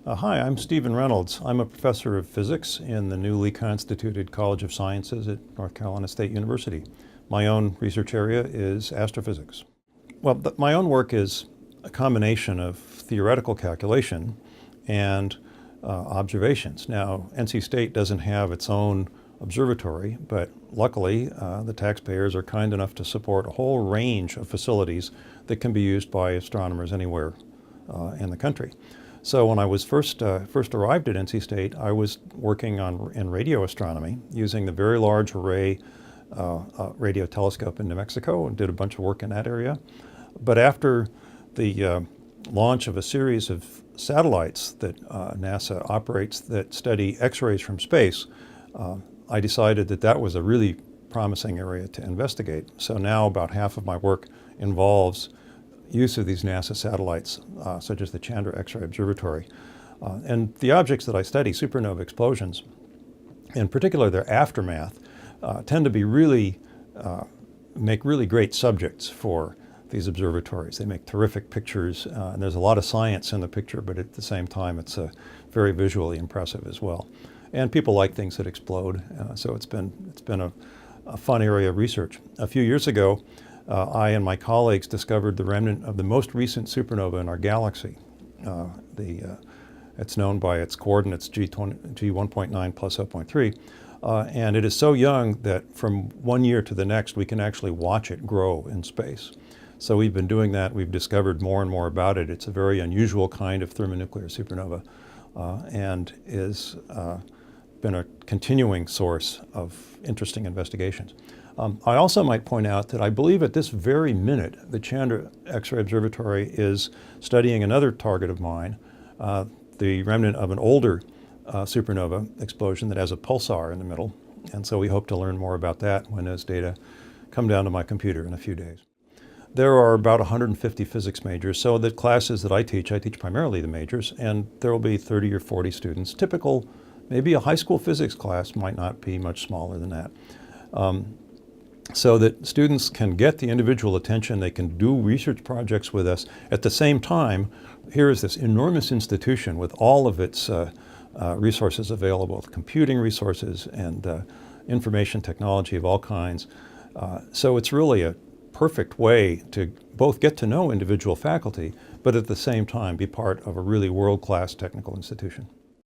Hi, I'm Stephen Reynolds. I'm a professor of physics in the newly constituted College of Sciences at North Carolina State University. My own research area is astrophysics. Well, my own work is a combination of theoretical calculation and observations. Now, NC State doesn't have its own observatory, but luckily the taxpayers are kind enough to support a whole range of facilities that can be used by astronomers anywhere in the country. So when I was first arrived at NC State, I was working in radio astronomy using the Very Large Array radio telescope in New Mexico and did a bunch of work in that area. But after the launch of a series of satellites that NASA operates that study X-rays from space, I decided that that was a really promising area to investigate. So now about half of my work involves use of these NASA satellites, such as the Chandra X-ray Observatory. And the objects that I study, supernova explosions, in particular their aftermath, tend to be make really great subjects for these observatories. They make terrific pictures, and there's a lot of science in the picture, but at the same time it's very visually impressive as well. And people like things that explode, so it's been a fun area of research. A few years ago, I and my colleagues discovered the remnant of the most recent supernova in our galaxy. It's known by its coordinates G1.9 plus 0.3, and it is so young that from one year to the next we can actually watch it grow in space. So we've been doing that. We've discovered more and more about it. It's a very unusual kind of thermonuclear supernova and is been a continuing source of interesting investigations. I also might point out that I believe at this very minute the Chandra X-ray Observatory is studying another target of mine, the remnant of an older supernova explosion that has a pulsar in the middle. And so we hope to learn more about that when those data come down to my computer in a few days. There are about 150 physics majors, so the classes that I teach primarily the majors, and there will be 30 or 40 students. Typical, maybe a high school physics class might not be much smaller than that. So that students can get the individual attention, they can do research projects with us. At the same time, here is this enormous institution with all of its resources available, computing resources and information technology of all kinds. So it's really a perfect way to both get to know individual faculty, but at the same time be part of a really world-class technical institution.